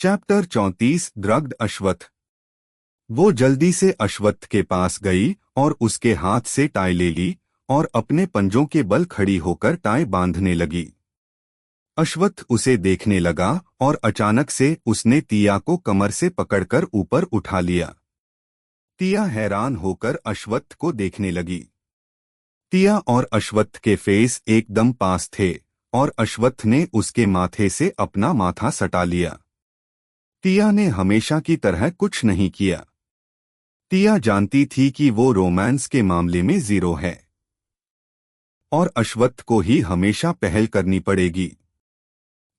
Chapter 34 drugged अश्वत्थ। वो जल्दी से अश्वत्थ के पास गई और उसके हाथ से टाई ले ली और अपने पंजों के बल खड़ी होकर टाई बांधने लगी। अश्वत्थ उसे देखने लगा और अचानक से उसने तिया को कमर से पकड़कर ऊपर उठा लिया। तिया हैरान होकर अश्वत्थ को देखने लगी। तिया और अश्वत्थ के फेस एकदम पास थे और अश्वत्थ ने उसके माथे से अपना माथा सटा लिया। तिया ने हमेशा की तरह कुछ नहीं किया। तिया जानती थी कि वो रोमांस के मामले में जीरो है और अश्वत्थ को ही हमेशा पहल करनी पड़ेगी।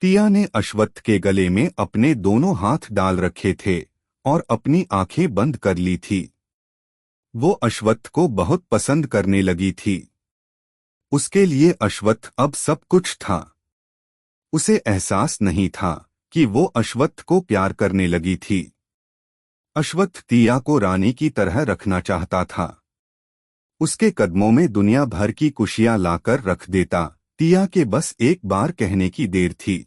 तिया ने अश्वत्थ के गले में अपने दोनों हाथ डाल रखे थे और अपनी आंखें बंद कर ली थी। वो अश्वत्थ को बहुत पसंद करने लगी थी। उसके लिए अश्वत्थ अब सब कुछ था। उसे एहसास नहीं था कि वो अश्वत्थ को प्यार करने लगी थी। अश्वत्थ तिया को रानी की तरह रखना चाहता था। उसके कदमों में दुनिया भर की खुशियां लाकर रख देता। तिया के बस एक बार कहने की देर थी।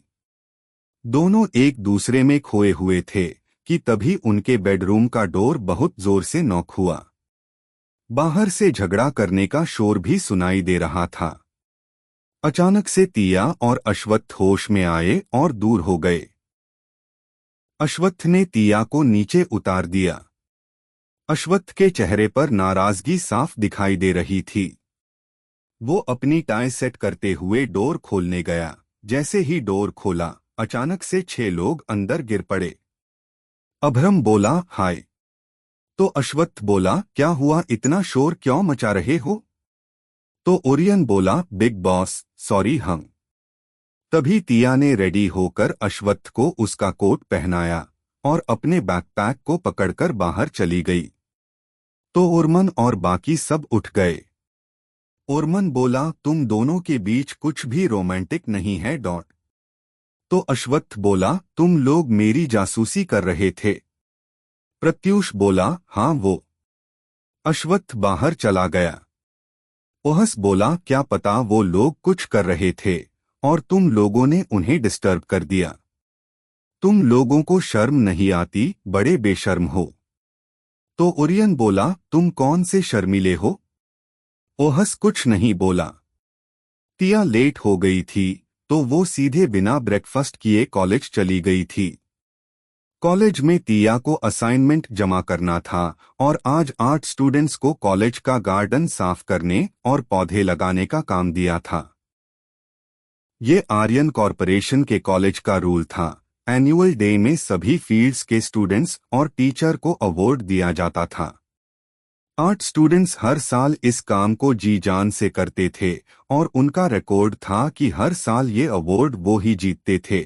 दोनों एक दूसरे में खोए हुए थे कि तभी उनके बेडरूम का डोर बहुत जोर से नॉक हुआ। बाहर से झगड़ा करने का शोर भी सुनाई दे रहा था। अचानक से तिया और अश्वत्थ होश में आए और दूर हो गए। अश्वत्थ ने तिया को नीचे उतार दिया। अश्वत्थ के चेहरे पर नाराजगी साफ दिखाई दे रही थी। वो अपनी टाई सेट करते हुए डोर खोलने गया। जैसे ही डोर खोला, अचानक से 6 लोग अंदर गिर पड़े। अभरम बोला, हाय। तो अश्वत्थ बोला, क्या हुआ, इतना शोर क्यों मचा रहे हो? तो ओरियन बोला, बिग बॉस, सॉरी हम। तभी तिया ने रेडी होकर अश्वत्थ को उसका कोट पहनाया और अपने बैकपैक को पकड़कर बाहर चली गई। तो ओरमन और बाकी सब उठ गए। ओरमन बोला, तुम दोनों के बीच कुछ भी रोमांटिक नहीं है डॉट। तो अश्वत्थ बोला, तुम लोग मेरी जासूसी कर रहे थे। प्रत्यूष बोला, हाँ वो। अश्वत्थ बाहर चला गया। ओहस बोला, क्या पता वो लोग कुछ कर रहे थे और तुम लोगों ने उन्हें डिस्टर्ब कर दिया। तुम लोगों को शर्म नहीं आती, बड़े बेशर्म हो। तो ओरियन बोला, तुम कौन से शर्मीले हो? ओहस कुछ नहीं बोला। तिया लेट हो गई थी तो वो सीधे बिना ब्रेकफास्ट किए कॉलेज चली गई थी। कॉलेज में तिया को असाइनमेंट जमा करना था और आज 8 स्टूडेंट्स को कॉलेज का गार्डन साफ करने और पौधे लगाने का काम दिया था। ये आर्यन कॉरपोरेशन के कॉलेज का रूल था। एनुअल डे में सभी फील्ड्स के स्टूडेंट्स और टीचर को अवार्ड दिया जाता था। 8 स्टूडेंट्स हर साल इस काम को जी जान से करते थे और उनका रिकॉर्ड था कि हर साल ये अवार्ड वो ही जीतते थे।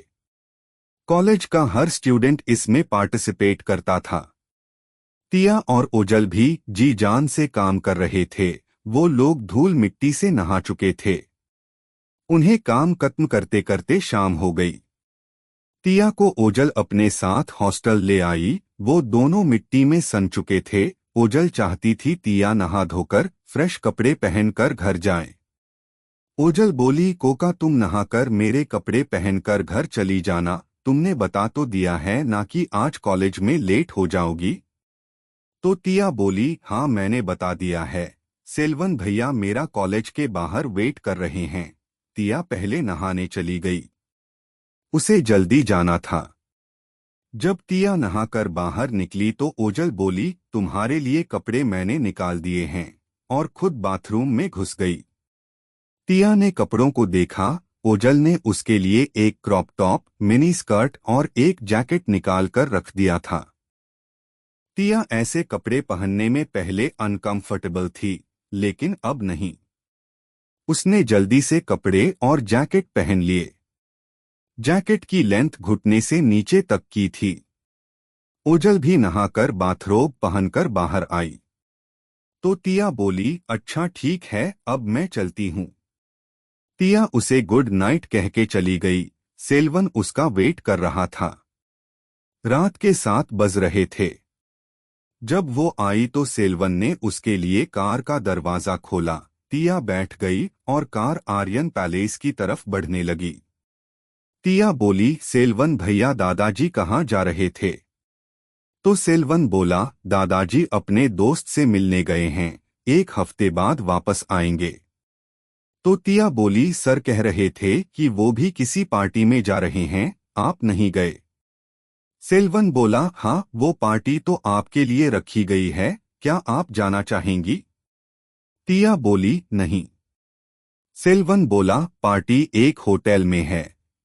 कॉलेज का हर स्टूडेंट इसमें पार्टिसिपेट करता था। तिया और ओजल भी जी जान से काम कर रहे थे। वो लोग धूल मिट्टी से नहा चुके थे। उन्हें काम खत्म करते करते शाम हो गई। तिया को ओजल अपने साथ हॉस्टल ले आई। वो दोनों मिट्टी में सन चुके थे। ओजल चाहती थी तिया नहा धोकर फ्रेश कपड़े पहनकर घर जाए। ओजल बोली, कोका तुम नहाकर मेरे कपड़े पहनकर घर चली जाना। तुमने बता तो दिया है ना कि आज कॉलेज में लेट हो जाओगी। तो तिया बोली, हाँ मैंने बता दिया है। सेल्वन भैया मेरा कॉलेज के बाहर वेट कर रहे हैं। तिया पहले नहाने चली गई। उसे जल्दी जाना था। जब तिया नहाकर बाहर निकली तो ओजल बोली, तुम्हारे लिए कपड़े मैंने निकाल दिए हैं, और खुद बाथरूम में घुस गई। तिया ने कपड़ों को देखा। ओजल ने उसके लिए एक क्रॉप टॉप, मिनी स्कर्ट और एक जैकेट निकाल कर रख दिया था। तिया ऐसे कपड़े पहनने में पहले अनकंफर्टेबल थी, लेकिन अब नहीं। उसने जल्दी से कपड़े और जैकेट पहन लिए। जैकेट की लेंथ घुटने से नीचे तक की थी। ओजल भी नहाकर बाथरोब पहनकर बाहर आई। तो तिया बोली, अच्छा ठीक है, अब मैं चलती हूँ। तिया उसे गुड नाइट कह के चली गई। सेल्वन उसका वेट कर रहा था। रात के 7 बज रहे थे। जब वो आई तो सेल्वन ने उसके लिए कार का दरवाजा खोला। तिया बैठ गई और कार आर्यन पैलेस की तरफ बढ़ने लगी। टिया बोली, सेल्वन भैया दादाजी कहाँ जा रहे थे? तो सेल्वन बोला, दादाजी अपने दोस्त से मिलने गए हैं, 1 हफ्ते बाद वापस आएंगे। तो टिया बोली, सर कह रहे थे कि वो भी किसी पार्टी में जा रहे हैं, आप नहीं गए? सेल्वन बोला, हाँ, वो पार्टी तो आपके लिए रखी गई है, क्या आप जाना चाहेंगी? टिया बोली, नहीं। सेल्वन बोला, पार्टी एक होटल में है,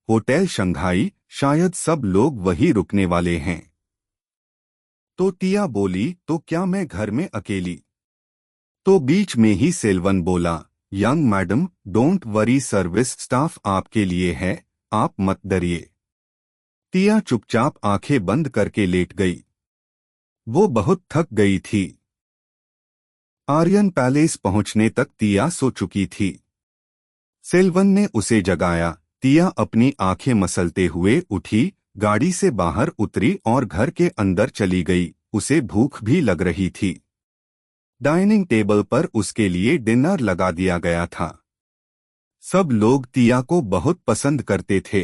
होटल शंघाई, शायद सब लोग वही रुकने वाले हैं। तो टिया बोली, तो क्या मैं घर में अकेली? तो बीच में ही सेल्वन बोला, young madam, don't worry, service staff आपके लिए है, आप मत डरिए। टिया चुपचाप आंखें बंद करके लेट गई। वो बहुत थक गई थी। आर्यन पैलेस पहुंचने तक टिया सो चुकी थी। सेल्वन ने उसे जगाया। टिया अपनी आंखें मसलते हुए उठी, गाड़ी से बाहर उतरी और घर के अंदर चली गई। उसे भूख भी लग रही थी। डाइनिंग टेबल पर उसके लिए डिनर लगा दिया गया था। सब लोग टिया को बहुत पसंद करते थे।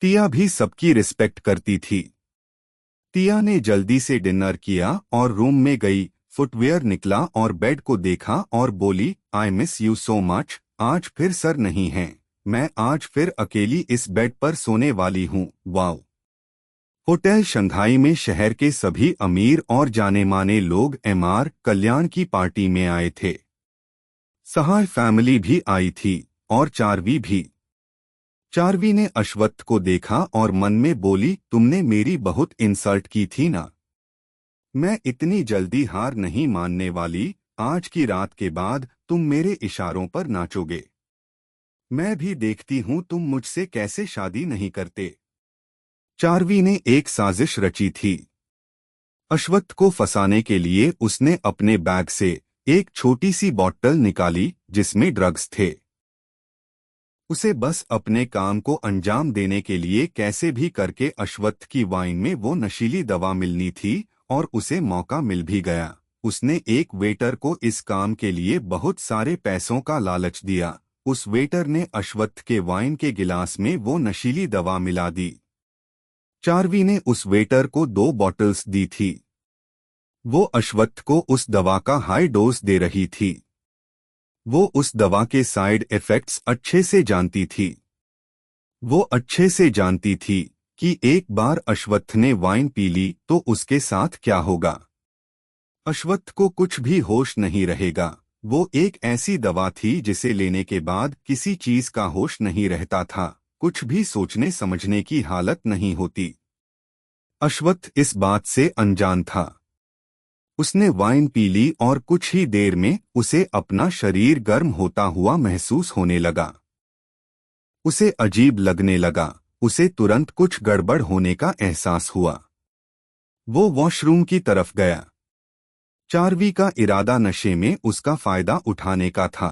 टिया भी सबकी रिस्पेक्ट करती थी। टिया ने जल्दी से डिनर किया और रूम में गई, फुटवेयर निकला और बेड को देखा और बोली, I miss you so much, आज फिर सर नहीं हैं, मैं आज फिर अकेली इस बेड पर सोने वाली हूँ, वाओ। होटल शंघाई में शहर के सभी अमीर और जाने माने लोग एमआर कल्याण की पार्टी में आए थे। सहाय फैमिली भी आई थी और चारवी भी। चारवी ने अश्वत्थ को देखा और मन में बोली, तुमने मेरी बहुत इंसल्ट की थी ना। मैं इतनी जल्दी हार नहीं मानने वाली, आज की रात के बाद तुम मेरे इशारों पर नाचोगे। मैं भी देखती हूँ तुम मुझसे कैसे शादी नहीं करते। चारवी ने एक साजिश रची थी। अश्वत्थ को फंसाने के लिए उसने अपने बैग से एक छोटी सी बॉटल निकाली जिसमें ड्रग्स थे। उसे बस अपने काम को अंजाम देने के लिए कैसे भी करके अश्वत्थ की वाइन में वो नशीली दवा मिलनी थी और उसे मौका मिल भी गया। उसने एक वेटर को इस काम के लिए बहुत सारे पैसों का लालच दिया। उस वेटर ने अश्वत्थ के वाइन के गिलास में वो नशीली दवा मिला दी। चारवी ने उस वेटर को 2 बॉटल्स दी थी। वो अश्वत्थ को उस दवा का हाई डोज दे रही थी। वो उस दवा के साइड इफेक्ट्स अच्छे से जानती थी। वो अच्छे से जानती थी कि एक बार अश्वत्थ ने वाइन पी ली तो उसके साथ क्या होगा। अश्वत्थ को कुछ भी होश नहीं रहेगा। वो एक ऐसी दवा थी जिसे लेने के बाद किसी चीज का होश नहीं रहता था, कुछ भी सोचने समझने की हालत नहीं होती। अश्वत्थ इस बात से अनजान था। उसने वाइन पी ली और कुछ ही देर में उसे अपना शरीर गर्म होता हुआ महसूस होने लगा। उसे अजीब लगने लगा। उसे तुरंत कुछ गड़बड़ होने का एहसास हुआ। वो वॉशरूम की तरफ गया। चारवी का इरादा नशे में उसका फायदा उठाने का था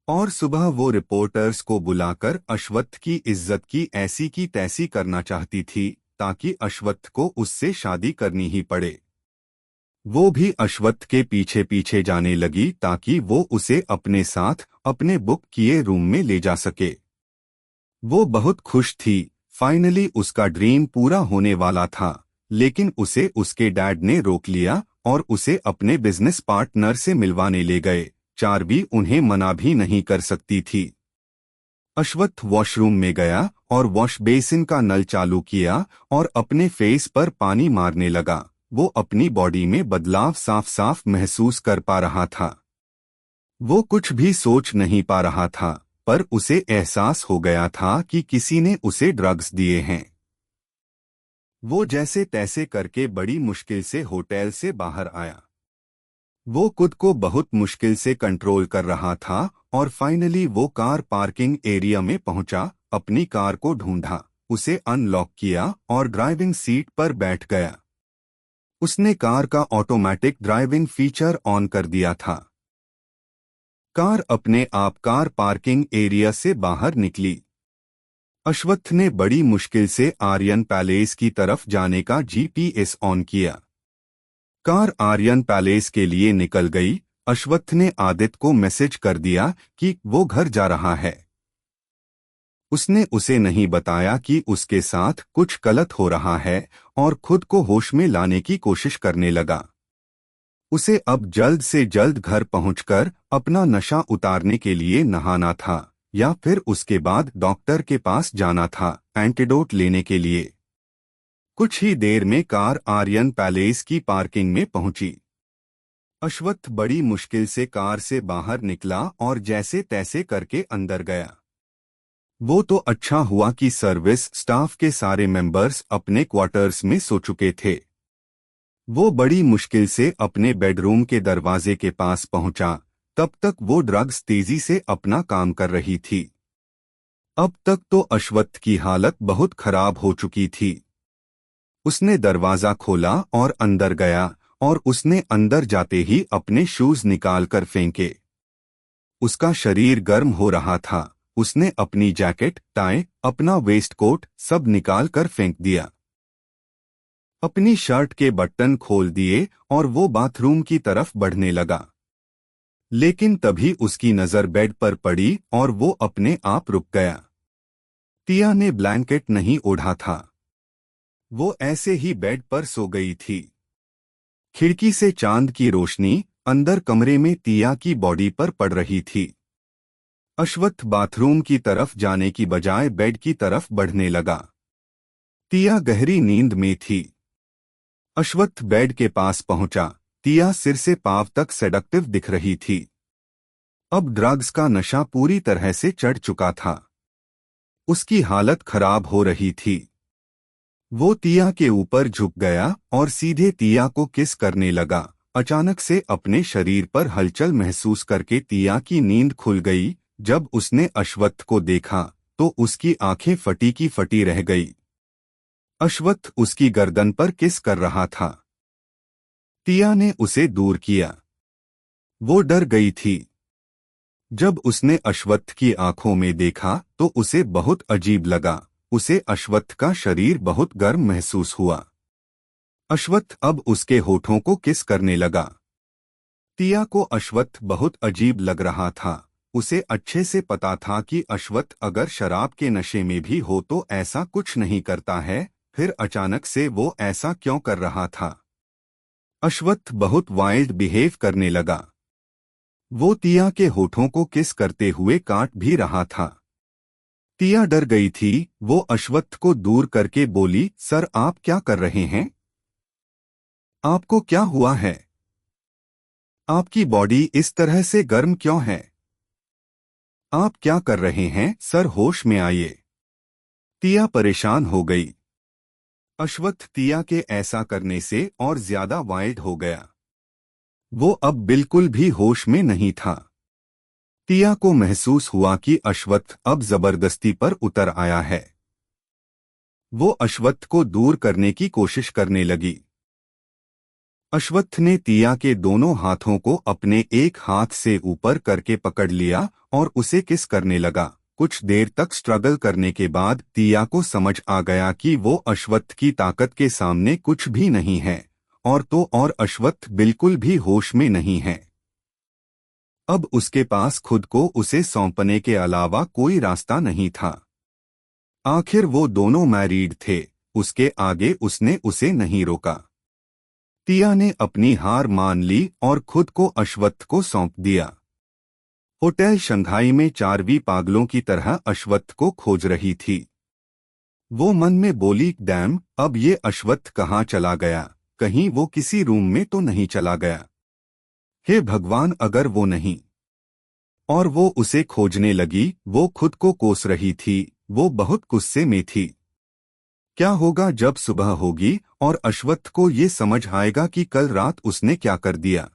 और सुबह वो रिपोर्टर्स को बुलाकर अश्वत्थ की इज्जत की ऐसी की तैसी करना चाहती थी ताकि अश्वत्थ को उससे शादी करनी ही पड़े। वो भी अश्वत्थ के पीछे पीछे जाने लगी ताकि वो उसे अपने साथ अपने बुक किए रूम में ले जा सके। वो बहुत खुश थी, फाइनली उसका ड्रीम पूरा होने वाला था, लेकिन उसे उसके डैड ने रोक लिया और उसे अपने बिजनेस पार्टनर से मिलवाने ले गए। चारवी उन्हें मना भी नहीं कर सकती थी। अश्वत्थ वॉशरूम में गया और वॉश बेसिन का नल चालू किया और अपने फेस पर पानी मारने लगा। वो अपनी बॉडी में बदलाव साफ साफ महसूस कर पा रहा था। वो कुछ भी सोच नहीं पा रहा था, पर उसे एहसास हो गया था कि किसी ने उसे ड्रग्स दिए हैं। वो जैसे तैसे करके बड़ी मुश्किल से होटल से बाहर आया। वो खुद को बहुत मुश्किल से कंट्रोल कर रहा था और फाइनली वो कार पार्किंग एरिया में पहुंचा, अपनी कार को ढूंढा, उसे अनलॉक किया और ड्राइविंग सीट पर बैठ गया। उसने कार का ऑटोमेटिक ड्राइविंग फीचर ऑन कर दिया था। कार अपने आप कार पार्किंग एरिया से बाहर निकली। अश्वत्थ ने बड़ी मुश्किल से आर्यन पैलेस की तरफ जाने का जीपीएस ऑन किया। कार आर्यन पैलेस के लिए निकल गई। अश्वत्थ ने आदित्य को मैसेज कर दिया कि वो घर जा रहा है। उसने उसे नहीं बताया कि उसके साथ कुछ गलत हो रहा है और खुद को होश में लाने की कोशिश करने लगा। उसे अब जल्द से जल्द घर पहुंचकर अपना नशा उतारने के लिए नहाना था या फिर उसके बाद डॉक्टर के पास जाना था एंटीडोट लेने के लिए। कुछ ही देर में कार आर्यन पैलेस की पार्किंग में पहुंची। अश्वत्थ बड़ी मुश्किल से कार से बाहर निकला और जैसे तैसे करके अंदर गया। वो तो अच्छा हुआ कि सर्विस स्टाफ के सारे मेंबर्स अपने क्वार्टर्स में सो चुके थे। वो बड़ी मुश्किल से अपने बेडरूम के दरवाजे के पास पहुंचा। तब तक वो ड्रग्स तेजी से अपना काम कर रही थी। अब तक तो अश्वत्थ की हालत बहुत खराब हो चुकी थी। उसने दरवाजा खोला और अंदर गया और उसने अंदर जाते ही अपने शूज निकालकर फेंके। उसका शरीर गर्म हो रहा था। उसने अपनी जैकेट, टाई, अपना वेस्ट कोट सब निकाल कर फेंक दिया। अपनी शर्ट के बटन खोल दिए और वो बाथरूम की तरफ बढ़ने लगा। लेकिन तभी उसकी नजर बेड पर पड़ी और वो अपने आप रुक गया। तिया ने ब्लैंकेट नहीं ओढ़ा था। वो ऐसे ही बेड पर सो गई थी। खिड़की से चांद की रोशनी अंदर कमरे में तिया की बॉडी पर पड़ रही थी। अश्वत्थ बाथरूम की तरफ जाने की बजाय बेड की तरफ बढ़ने लगा। तिया गहरी नींद में थी। अश्वत्थ बेड के पास पहुंचा। तिया सिर से पांव तक सेडक्टिव दिख रही थी। अब ड्रग्स का नशा पूरी तरह से चढ़ चुका था। उसकी हालत खराब हो रही थी। वो तिया के ऊपर झुक गया और सीधे तिया को किस करने लगा। अचानक से अपने शरीर पर हलचल महसूस करके तिया की नींद खुल गई। जब उसने अश्वत्थ को देखा तो उसकी आंखें फटी की फटी रह गई। अश्वत्थ उसकी गर्दन पर किस कर रहा था। तिया ने उसे दूर किया। वो डर गई थी। जब उसने अश्वत्थ की आंखों में देखा तो उसे बहुत अजीब लगा। उसे अश्वत्थ का शरीर बहुत गर्म महसूस हुआ। अश्वत्थ अब उसके होठों को किस करने लगा। तिया को अश्वत्थ बहुत अजीब लग रहा था। उसे अच्छे से पता था कि अश्वत्थ अगर शराब के नशे में भी हो तो ऐसा कुछ नहीं करता है, फिर अचानक से वो ऐसा क्यों कर रहा था। अश्वत्थ बहुत वाइल्ड बिहेव करने लगा। वो तिया के होठों को किस करते हुए काट भी रहा था। तिया डर गई थी। वो अश्वत्थ को दूर करके बोली, सर आप क्या कर रहे हैं? आपको क्या हुआ है? आपकी बॉडी इस तरह से गर्म क्यों है? आप क्या कर रहे हैं सर, होश में आइए। तिया परेशान हो गई। अश्वत्थ तिया के ऐसा करने से और ज्यादा वाइल्ड हो गया। वो अब बिल्कुल भी होश में नहीं था। तिया को महसूस हुआ कि अश्वत्थ अब जबरदस्ती पर उतर आया है। वो अश्वत्थ को दूर करने की कोशिश करने लगी। अश्वत्थ ने तिया के दोनों हाथों को अपने एक हाथ से ऊपर करके पकड़ लिया और उसे किस करने लगा। कुछ देर तक स्ट्रगल करने के बाद तिया को समझ आ गया कि वो अश्वत्थ की ताकत के सामने कुछ भी नहीं है और अश्वत्थ बिल्कुल भी होश में नहीं है। अब उसके पास खुद को उसे सौंपने के अलावा कोई रास्ता नहीं था। आखिर वो दोनों मैरिड थे। उसके आगे उसने उसे नहीं रोका। तिया ने अपनी हार मान ली और खुद को अश्वत्थ को सौंप दिया। होटल शंघाई में चारवी पागलों की तरह अश्वत्थ को खोज रही थी। वो मन में बोली, डैम, अब ये अश्वत्थ कहाँ चला गया? कहीं वो किसी रूम में तो नहीं चला गया? हे भगवान, अगर वो नहीं। और वो उसे खोजने लगी। वो खुद को कोस रही थी। वो बहुत गुस्से में थी। क्या होगा जब सुबह होगी और अश्वत्थ को ये समझ आएगा कि कल रात उसने क्या कर दिया?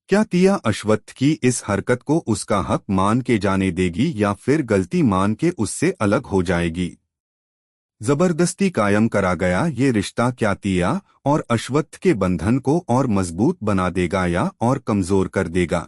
क्या तिया अश्वत्थ की इस हरकत को उसका हक मान के जाने देगी या फिर गलती मान के उससे अलग हो जाएगी? जबरदस्ती कायम करा गया ये रिश्ता क्या तिया और अश्वत्थ के बंधन को और मजबूत बना देगा या और कमजोर कर देगा?